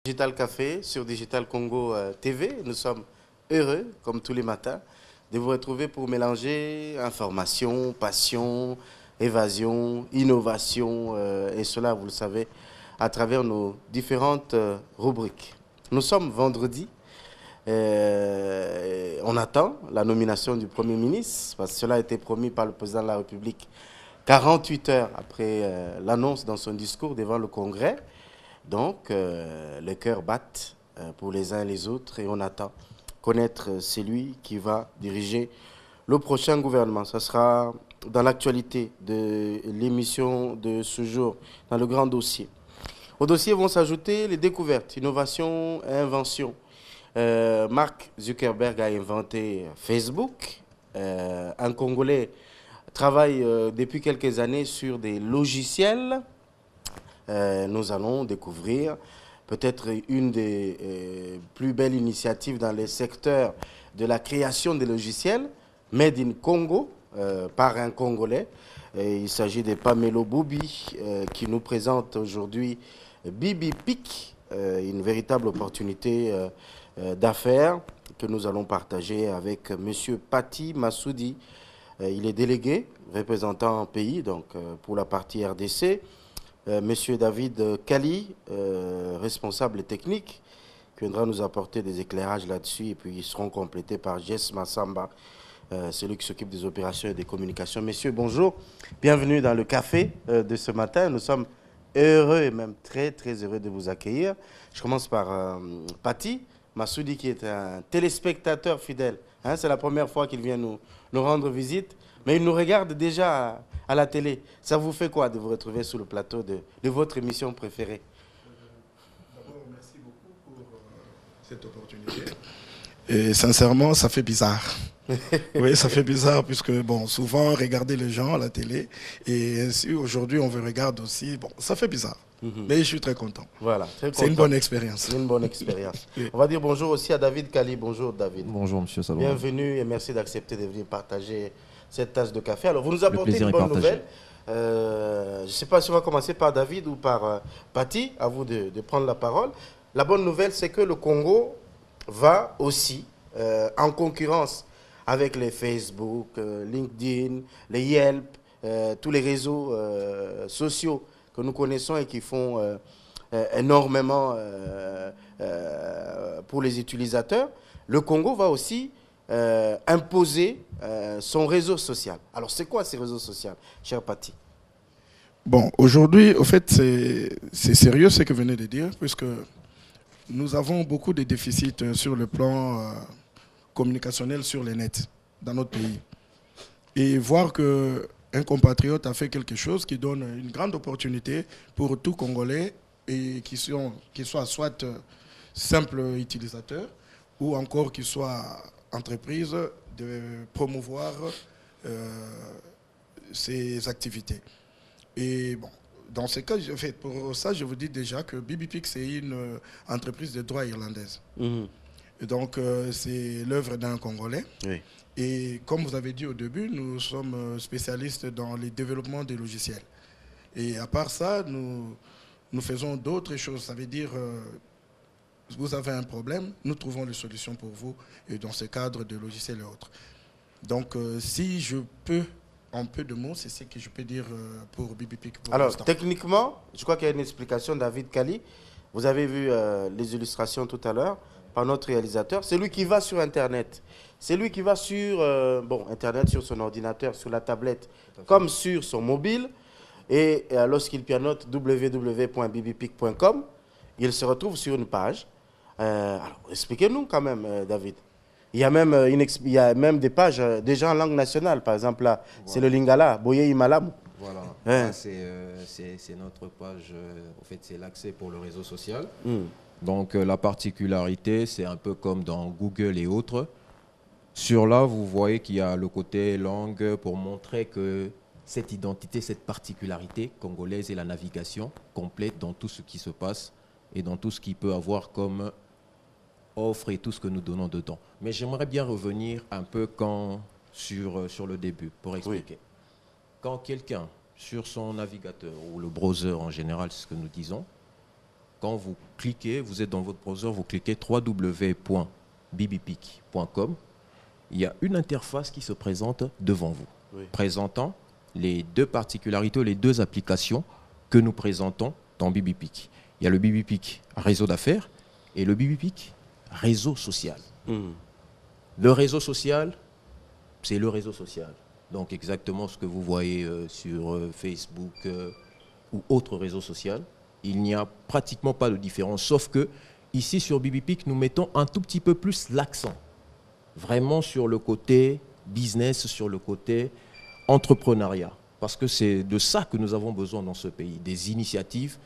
Digital Café sur Digital Congo TV. Nous sommes heureux, comme tous les matins, de vous retrouver pour mélanger information, passion, évasion, innovation, et cela, vous le savez, à travers nos différentes rubriques. Nous sommes vendredi. On attend la nomination du Premier ministre, parce que cela a été promis par le Président de la République 48 heures après l'annonce dans son discours devant le Congrès. Donc, les cœurs battent pour les uns et les autres et on attend connaître celui qui va diriger le prochain gouvernement. Ce sera dans l'actualité de l'émission de ce jour, dans le grand dossier. Au dossier vont s'ajouter les découvertes, innovations et inventions. Mark Zuckerberg a inventé Facebook. Un Congolais travaille depuis quelques années sur des logiciels. Nous allons découvrir peut-être une des plus belles initiatives dans les secteurs de la création des logiciels, Made in Congo, par un Congolais. Il s'agit de Pamelo Boubi qui nous présente aujourd'hui Bibi Pic, une véritable opportunité d'affaires que nous allons partager avec M. Pati Massoudi. Il est délégué, représentant un pays, donc pour la partie RDC. Monsieur David Kali, responsable technique, qui viendra nous apporter des éclairages là-dessus, et puis ils seront complétés par Jess Massamba, celui qui s'occupe des opérations et des communications. Messieurs, bonjour, bienvenue dans le café de ce matin. Nous sommes heureux et même très très heureux de vous accueillir. Je commence par Pati Massoudi, qui est un téléspectateur fidèle. Hein, c'est la première fois qu'il vient nous rendre visite. Mais il nous regarde déjà à la télé. Ça vous fait quoi de vous retrouver sur le plateau de votre émission préférée? D'abord, merci beaucoup pour cette opportunité. Et sincèrement, ça fait bizarre. Oui, ça fait bizarre puisque, bon, souvent, regarder les gens à la télé, et ainsi, aujourd'hui, on vous regarde aussi. Bon, ça fait bizarre. Mais je suis très content. Voilà, très content. C'est une bonne expérience. C'est une bonne expérience. Oui. On va dire bonjour aussi à David Kali. Bonjour, David. Bonjour, monsieur Salon. Bienvenue et merci d'accepter de venir partager cette tasse de café. Alors, vous nous apportez une est bonne partagé. nouvelle. Je ne sais pas si on va commencer par David ou par Pati. À vous de prendre la parole. La bonne nouvelle, c'est que le Congo va aussi en concurrence avec les Facebook, LinkedIn, les Yelp, tous les réseaux sociaux que nous connaissons et qui font énormément pour les utilisateurs. Le Congo va aussi imposer son réseau social. Alors, c'est quoi ces réseaux sociaux, cher Pati? Bon, aujourd'hui, au fait, c'est sérieux ce que vous venez de dire, puisque nous avons beaucoup de déficits sur le plan communicationnel sur les nets dans notre pays. Et voir qu'un compatriote a fait quelque chose qui donne une grande opportunité pour tout Congolais et qui soit soit simple utilisateur ou encore qui soit entreprise de promouvoir ses activités. Et bon, dans ce cas, en fait, pour ça, je vous dis déjà que BBPIC, c'est une entreprise de droit irlandaise. Et donc, c'est l'œuvre d'un Congolais. Oui. Et comme vous avez dit au début, nous sommes spécialistes dans le développement des logiciels. Et à part ça, nous faisons d'autres choses. Ça veut dire, vous avez un problème, nous trouvons les solutions pour vous, et dans ce cadre de logiciels et autres. Donc, si je peux, en peu de mots, c'est ce que je peux dire pour BBPIC. Alors, techniquement, je crois qu'il y a une explication, David Kali. Vous avez vu les illustrations tout à l'heure par notre réalisateur. C'est lui qui va sur Internet. C'est lui qui va sur Internet, sur son ordinateur, sur la tablette, comme sur son mobile. Et lorsqu'il pianote www.bbpic.com, il se retrouve sur une page. Alors, expliquez-nous quand même, David. Il y a même des pages déjà en langue nationale. Par exemple, là, voilà. C'est le Lingala, Boye Imalamu. Voilà, c'est notre page, en fait, c'est l'accès pour le réseau social. Donc, la particularité, c'est un peu comme dans Google et autres. Sur là, vous voyez qu'il y a le côté langue pour montrer que cette identité, cette particularité congolaise et la navigation complète dans tout ce qui se passe et dans tout ce qu'il peut avoir comme offre et tout ce que nous donnons dedans. Mais j'aimerais bien revenir un peu sur le début pour expliquer. Oui. Quand quelqu'un, sur son navigateur ou le browser en général, c'est ce que nous disons, quand vous cliquez, vous êtes dans votre browser, vous cliquez www.bibipic.com, il y a une interface qui se présente devant vous, présentant les deux particularités, les deux applications que nous présentons dans Bibipic. Il y a le Bibipic réseau d'affaires et le Bibipic réseau social. Le réseau social, c'est le réseau social. Donc exactement ce que vous voyez sur Facebook ou autre réseau social. Il n'y a pratiquement pas de différence, sauf que ici sur Bibipic, nous mettons un tout petit peu plus l'accent. Vraiment sur le côté business, sur le côté entrepreneuriat. Parce que c'est de ça que nous avons besoin dans ce pays, des initiatives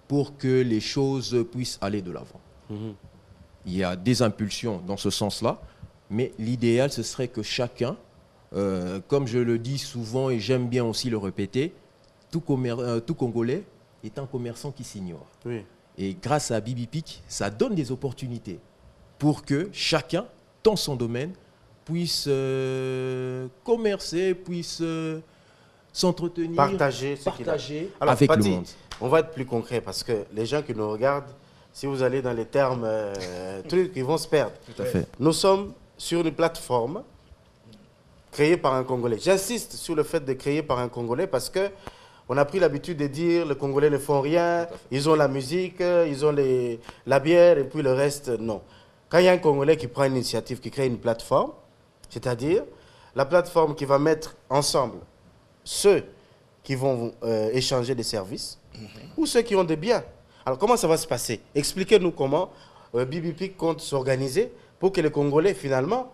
pour que les choses puissent aller de l'avant. Il y a des impulsions dans ce sens-là, mais l'idéal, ce serait que chacun, comme je le dis souvent et j'aime bien aussi le répéter, tout Congolais est un commerçant qui s'ignore. Et grâce à Bibipic, ça donne des opportunités pour que chacun, dans son domaine, puisse commercer, puisse s'entretenir, partager Alors, avec Pati, le monde. On va être plus concret parce que les gens qui nous regardent, si vous allez dans les termes trucs, ils vont se perdre. Tout à fait. Nous sommes sur une plateforme créée par un Congolais. J'insiste sur le fait de créer par un Congolais parce que on a pris l'habitude de dire les Congolais ne font rien, ils ont la musique, ils ont la bière et puis le reste, non. Quand il y a un Congolais qui prend une initiative, qui crée une plateforme, c'est-à-dire la plateforme qui va mettre ensemble ceux qui vont échanger des services ou ceux qui ont des biens. Alors comment ça va se passer? Expliquez-nous comment Bibipic compte s'organiser pour que les Congolais finalement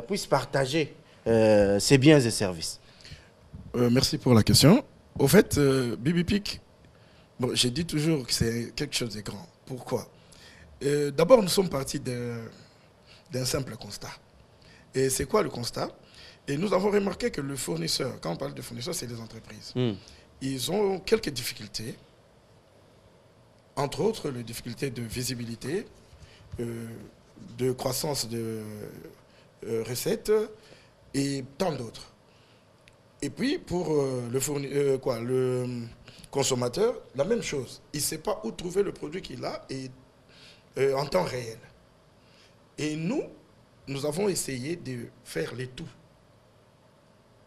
puissent partager ces biens et services. Merci pour la question. Au fait, Bibipic, bon, j'ai dit toujours que c'est quelque chose de grand. Pourquoi? D'abord, nous sommes partis d'un simple constat. Et c'est quoi le constat? Et nous avons remarqué que le fournisseur, quand on parle de fournisseur, c'est des entreprises. Ils ont quelques difficultés, entre autres les difficultés de visibilité, de croissance de recettes et tant d'autres. Et puis pour le consommateur, la même chose. Il ne sait pas où trouver le produit qu'il a et, en temps réel. Et nous avons essayé de faire les tout.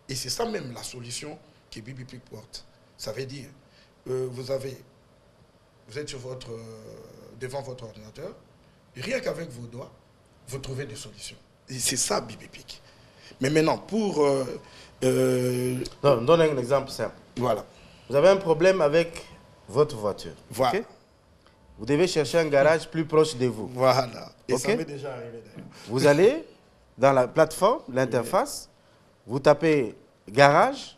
Et c'est ça même la solution que Bibipic porte. Ça veut dire, vous êtes devant votre ordinateur, et rien qu'avec vos doigts, vous trouvez des solutions. Et c'est ça Bibipic. Mais maintenant, pour... donne un exemple simple. Voilà. Vous avez un problème avec votre voiture. Voilà. Okay? Vous devez chercher un garage plus proche de vous. Voilà. Et Okay? ça m'est déjà arrivé d'ailleurs. Vous allez dans la plateforme, l'interface, vous tapez garage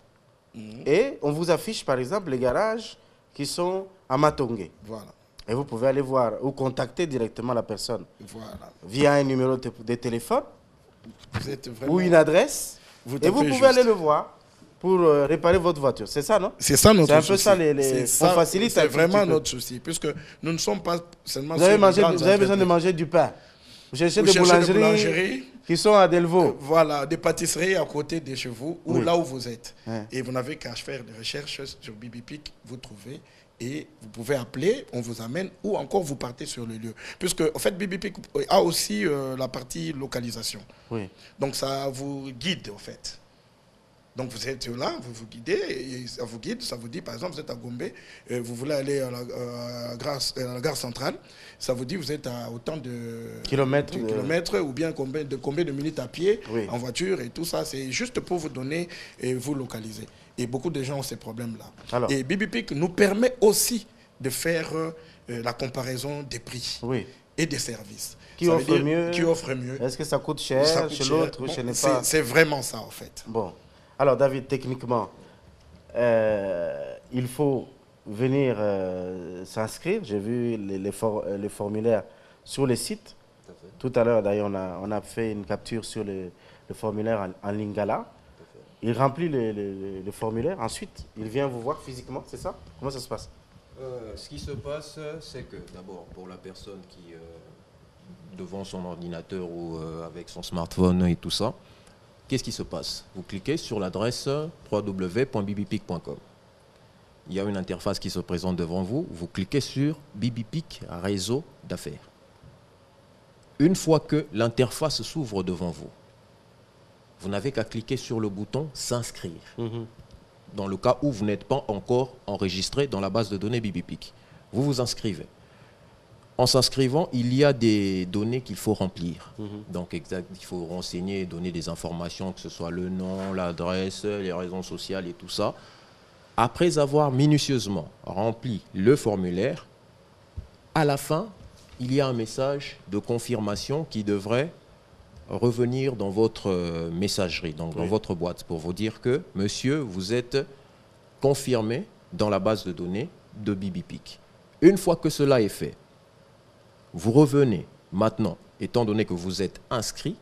et on vous affiche par exemple les garages qui sont à Matongé. Voilà. Et vous pouvez aller voir ou contacter directement la personne Voilà. via un numéro de téléphone Vous êtes vraiment... ou une adresse et vous pouvez aller le voir pour réparer votre voiture. C'est ça, non? C'est ça notre souci. C'est un peu ça, on facilite un C'est tout vraiment petit peu. notre souci, puisque nous ne sommes pas seulement... Vous avez, sur les grandes besoin de entreprises. manger du pain. Vous cherchez Vous des cherchez des boulangeries boulangeries qui sont à Delvaux. Voilà, des pâtisseries à côté de chez vous, ou Oui. là où vous êtes. Ouais. Et vous n'avez qu'à faire des recherches sur Bibipic, vous trouvez, et vous pouvez appeler, on vous amène, ou encore vous partez sur le lieu. Puisque, en fait, Bibipic a aussi la partie localisation. Oui. Donc, ça vous guide, en fait. Donc, vous êtes là, vous vous guidez, et ça vous guide, ça vous dit, par exemple, vous êtes à Gombe, vous voulez aller à la gare centrale, ça vous dit, vous êtes à autant de kilomètres ou bien combien de minutes à pied, Oui. en voiture et tout ça. C'est juste pour vous donner et vous localiser. Et beaucoup de gens ont ces problèmes-là. Alors. Et Bibipic nous permet aussi de faire la comparaison des prix Oui. et des services. Qui Ça veut offre dire mieux? Qui offre mieux. Est-ce que ça coûte cher Ça coûte chez cher. l'autre ou Bon, je n'ai pas? c'est vraiment ça, en fait. Bon. Alors, David, techniquement, il faut venir s'inscrire. J'ai vu les formulaires sur les sites. Tout à l'heure, d'ailleurs, on a fait une capture sur le formulaire en lingala. Il remplit le formulaire. Ensuite, il vient vous voir physiquement, c'est ça? Comment ça se passe? Ce qui se passe, c'est que d'abord, pour la personne qui, devant son ordinateur ou avec son smartphone et tout ça, qu'est-ce qui se passe? Vous cliquez sur l'adresse www.bibipic.com. il y a une interface qui se présente devant vous. Vous cliquez sur BibiPic réseau d'affaires. Une fois que l'interface s'ouvre devant vous, vous n'avez qu'à cliquer sur le bouton s'inscrire. Dans le cas où vous n'êtes pas encore enregistré dans la base de données BibiPic. Vous vous inscrivez. En s'inscrivant, il y a des données qu'il faut remplir. Donc, il faut renseigner, donner des informations, que ce soit le nom, l'adresse, les raisons sociales et tout ça. Après avoir minutieusement rempli le formulaire, à la fin, il y a un message de confirmation qui devrait revenir dans votre messagerie, donc dans votre boîte, pour vous dire que, monsieur, vous êtes confirmé dans la base de données de BibiPic. Une fois que cela est fait, vous revenez maintenant, étant donné que vous êtes inscrit,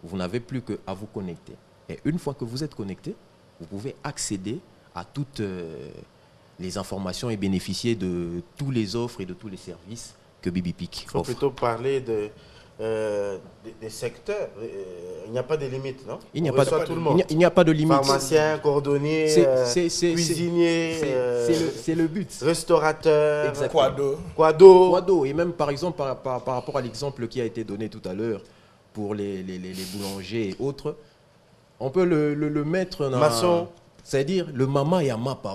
vous n'avez plus qu'à vous connecter. Et une fois que vous êtes connecté, vous pouvez accéder à toutes les informations et bénéficier de toutes les offres et de tous les services que BibiPic offre. Il faut plutôt parler des secteurs. Il n'y a pas de limite, non? Il n'y a pas de limite. Pharmacien, cordonnier, cuisinier, c'est le but. Restaurateur, Quado. Et même par exemple par rapport à l'exemple qui a été donné tout à l'heure pour les boulangers et autres, on peut le mettre dans... Maçon. C'est-à-dire le mama et mapa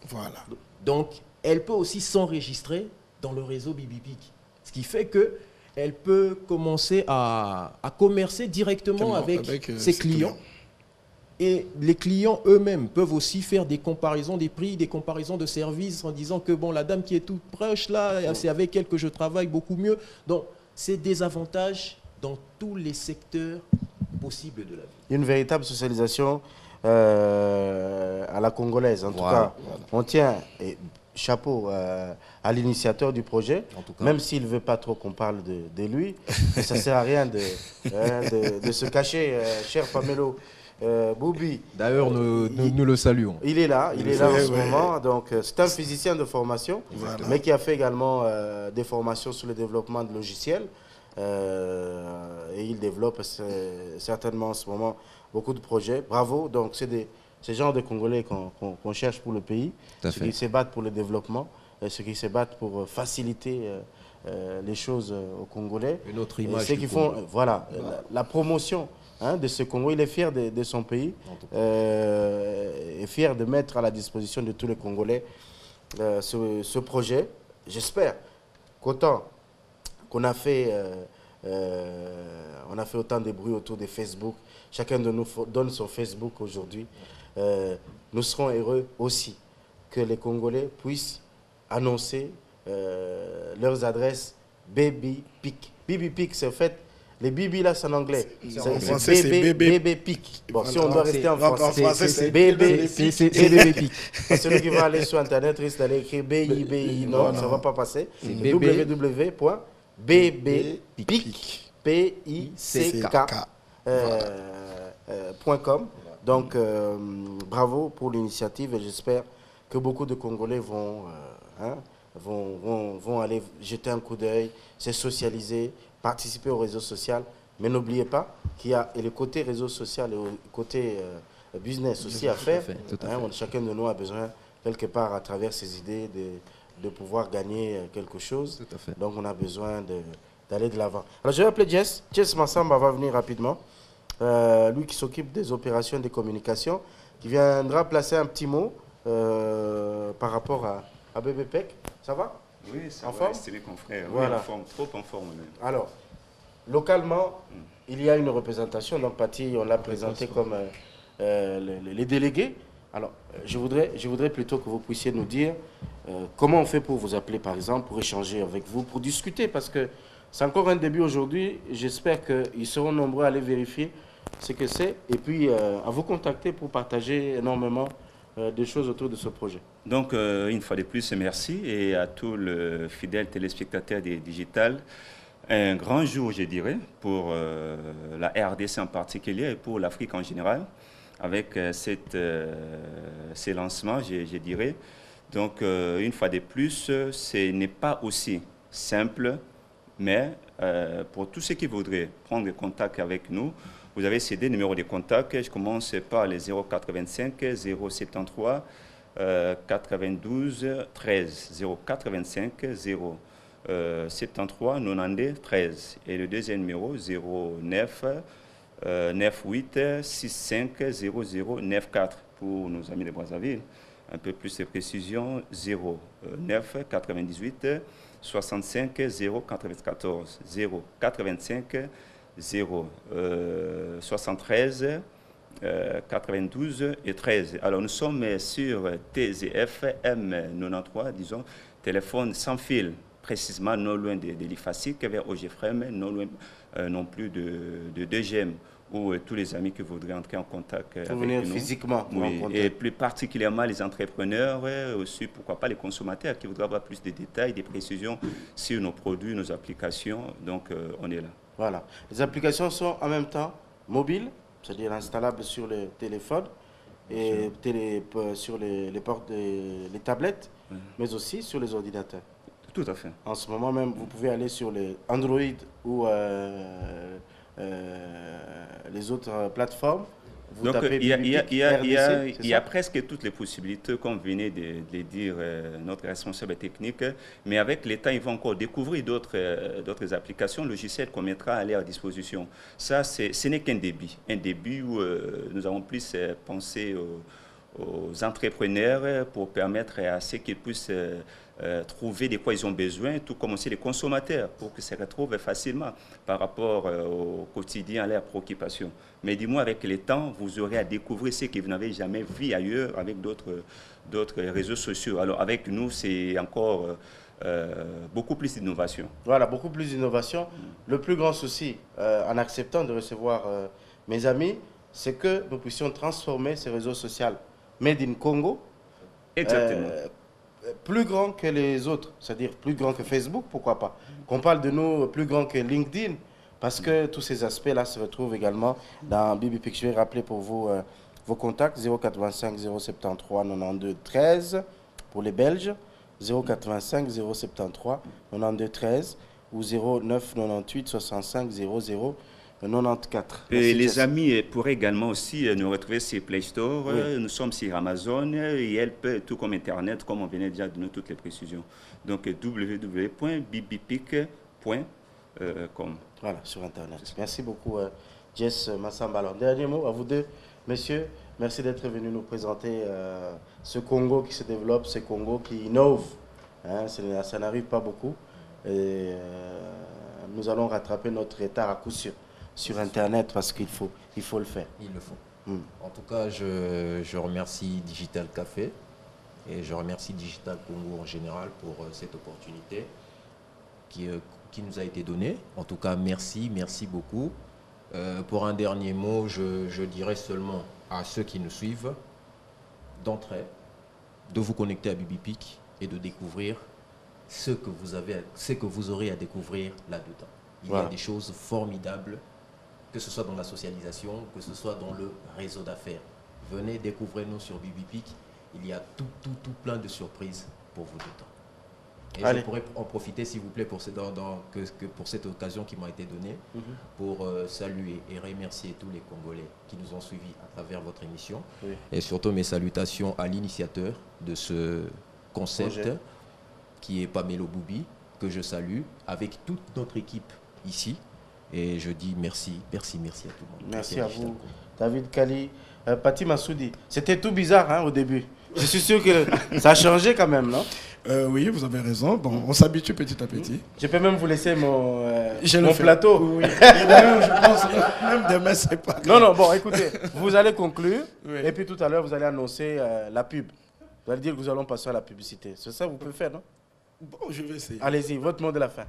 Voilà. Donc elle peut aussi s'enregistrer dans le réseau BibiPic. Ce qui fait qu'elle peut commencer à commercer directement avec ses clients. Et les clients eux-mêmes peuvent aussi faire des comparaisons des prix, des comparaisons de services en disant que bon, la dame qui est toute proche là, c'est avec elle que je travaille beaucoup mieux. Donc, c'est des avantages dans tous les secteurs possibles de la vie. Une véritable socialisation à la congolaise. En tout cas, on tient... chapeau à l'initiateur du projet, même s'il ne veut pas trop qu'on parle de lui, ça ne sert à rien de se cacher, cher Pamelo. Boubi. D'ailleurs, nous le saluons. Il est là en ce moment. Donc, c'est un physicien de formation, mais qui a fait également des formations sur le développement de logiciels. Et il développe certainement en ce moment beaucoup de projets. Bravo. Donc, c'est ce genre de Congolais qu'on cherche pour le pays, ceux qui se battent pour le développement, ceux qui se battent pour faciliter les choses aux Congolais. Une autre image. Ceux qui font la promotion de ce Congo. Il est fier de son pays et fier de mettre à la disposition de tous les Congolais ce projet. J'espère qu'autant qu'on a fait, on a fait autant de bruit autour de Facebook, chacun de nous donne son Facebook aujourd'hui. Nous serons heureux aussi que les Congolais puissent annoncer leurs adresses BibiPic. BibiPic, c'est en fait, les Bibi là c'est en anglais. C'est BibiPic. Bon, si on doit rester en français, c'est BibiPic. Celui qui va aller sur Internet risque d'aller écrire BIBI. Non, ça ne va pas passer. www.bbick.com. Donc, bravo pour l'initiative et j'espère que beaucoup de Congolais vont aller jeter un coup d'œil, se socialiser, participer au réseau social. Mais n'oubliez pas qu'il y a le côté réseau social et le côté business aussi à faire. Chacun de nous a besoin, quelque part, à travers ses idées, de pouvoir gagner quelque chose. Donc, on a besoin d'aller de l'avant. Alors, je vais appeler Jess. Jess Massamba va venir rapidement. Lui qui s'occupe des opérations de communication, qui viendra placer un petit mot par rapport à BibiPic. Ça va? Oui, ça va, estimé confrère. Voilà. Oui, trop en forme même. Alors, localement, il y a une représentation. Donc, Paty, on l'a présenté comme les délégués. Alors, je voudrais plutôt que vous puissiez nous dire comment on fait pour vous appeler, par exemple, pour échanger avec vous, pour discuter, parce que c'est encore un début aujourd'hui. J'espère qu'ils seront nombreux à aller vérifier ce que c'est et puis à vous contacter pour partager énormément de choses autour de ce projet. Donc, une fois de plus, merci et à tous les fidèles téléspectateurs des Digital. Un grand jour, je dirais, pour la RDC en particulier et pour l'Afrique en général, avec ces lancements, je dirais. Donc, une fois de plus, ce n'est pas aussi simple, mais pour tous ceux qui voudraient prendre contact avec nous, vous avez ces deux numéros de contact. Je commence par les 085 073 92 13 085 0 73 92 13 et le deuxième numéro 09 98 65 00 94 pour nos amis de Brazzaville. Un peu plus de précision 09 98 65 0 94 0 85 0 73 92 et 13. Alors nous sommes sur TZF M93, disons, téléphone sans fil, précisément non loin de l'IFACIC vers OGFREM, non loin non plus de 2GM, où tous les amis qui voudraient entrer en contact avec venir nous. Physiquement. Oui, et plus particulièrement les entrepreneurs, aussi pourquoi pas les consommateurs qui voudraient avoir plus de détails, des précisions sur nos produits, nos applications. Donc on est là. Voilà. Les applications sont en même temps mobiles, c'est-à-dire installables sur le téléphone et sur les portes les tablettes, mais aussi sur les ordinateurs. Tout à fait. En ce moment même, vous pouvez aller sur les Android ou les autres plateformes. Vous Donc tapez il y a presque toutes les possibilités, comme venait de le dire notre responsable technique, mais avec l'État, ils vont encore découvrir d'autres applications logicielles qu'on mettra à leur disposition. Ça, ce n'est qu'un début où nous avons plus pensé aux entrepreneurs pour permettre à ceux qu'ils puissent trouver de quoi ils ont besoin, tout comme aussi les consommateurs, pour qu'ils se retrouvent facilement par rapport au quotidien, à leurs préoccupations. Mais dis-moi, avec le temps, vous aurez à découvrir ce que vous n'avez jamais vu ailleurs avec d'autres réseaux sociaux. Alors avec nous, c'est encore beaucoup plus d'innovation. Voilà, beaucoup plus d'innovation. Le plus grand souci en acceptant de recevoir mes amis, c'est que nous puissions transformer ces réseaux sociaux Made in Congo. Exactement. Plus grand que les autres, c'est-à-dire plus grand que Facebook, pourquoi pas. Qu'on parle de nous plus grand que LinkedIn, parce que tous ces aspects-là se retrouvent également dans BibiPix. Je vais rappeler pour vous vos contacts, 085 073 92 13 pour les Belges, 085 073 92 13 ou 09 98 65 00 94. Et les amis pourraient également aussi nous retrouver sur Play Store. Oui. Nous sommes sur Amazon et Help, tout comme Internet, comme on venait déjà de donner toutes les précisions. Donc www.bibipic.com. Voilà, sur Internet. Merci beaucoup, Jess Massamba. Alors, dernier mot à vous deux, messieurs. Merci d'être venus nous présenter ce Congo qui se développe, ce Congo qui innove. Hein, ça n'arrive pas beaucoup. Et nous allons rattraper notre retard à coup sûr sur Internet parce qu'il faut le faire. Il le faut. En tout cas, je remercie Digital Café et je remercie Digital Congo en général pour cette opportunité qui nous a été donnée. En tout cas, merci beaucoup. Pour un dernier mot, je dirais seulement à ceux qui nous suivent d'entrer, de vous connecter à BibiPic et de découvrir ce que vous aurez à découvrir là-dedans. Il y a des choses formidables, que ce soit dans la socialisation, que ce soit dans le réseau d'affaires. Venez découvrir nous sur BibiPic. Il y a tout plein de surprises pour vous dedans. Et je pourrais en profiter, s'il vous plaît, pour cette occasion qui m'a été donnée, pour saluer et remercier tous les Congolais qui nous ont suivis à travers votre émission. Oui. Et surtout mes salutations à l'initiateur de ce concept, qui est Pamelo Boubi, que je salue, avec toute notre équipe ici. Et je dis merci à tout le monde. Merci à vous, David Kali. Pati Massoudi, c'était tout bizarre hein, au début. Je suis sûr que ça a changé quand même, non? Oui, vous avez raison. Bon, on s'habitue petit à petit. Je peux même vous laisser mon plateau. Oui. Je pense même demain, c'est pas grave. Non, bon, écoutez, vous allez conclure. Oui. Et puis tout à l'heure, vous allez annoncer la pub. Vous allez dire que nous allons passer à la publicité. C'est ça que vous pouvez faire, non? Bon, je vais essayer. Allez-y, votre mot de la fin.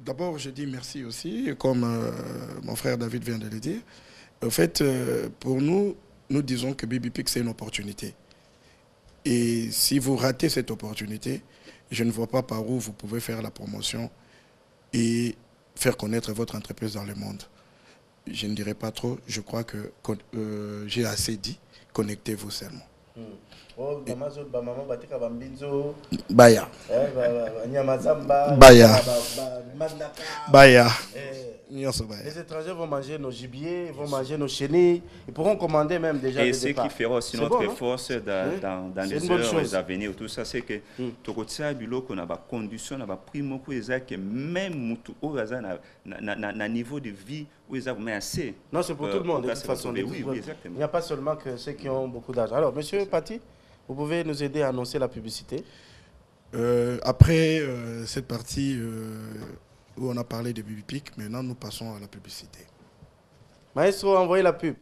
D'abord, je dis merci aussi, comme mon frère David vient de le dire. En fait, pour nous disons que BibiPic, c'est une opportunité. Et si vous ratez cette opportunité, je ne vois pas par où vous pouvez faire la promotion et faire connaître votre entreprise dans le monde. Je ne dirai pas trop, je crois que j'ai assez dit, connectez-vous seulement. Baya. Les étrangers vont manger nos gibiers, vont manger nos chenilles. Ils pourront commander même déjà. Et ce qui fera aussi notre force dans les heures à venir, tout ça, c'est que tout ça, qu'on a des conditions, on a primo que même mutu na niveau de vie où ils ont assez. Non, c'est pour tout le monde de toute façon. Oui, exactement. Il n'y a pas seulement que ceux qui ont beaucoup d'argent. Alors, Monsieur Paty, vous pouvez nous aider à annoncer la publicité? Après cette partie où on a parlé de Bibi Pic, maintenant nous passons à la publicité. Maestro, envoyez la pub.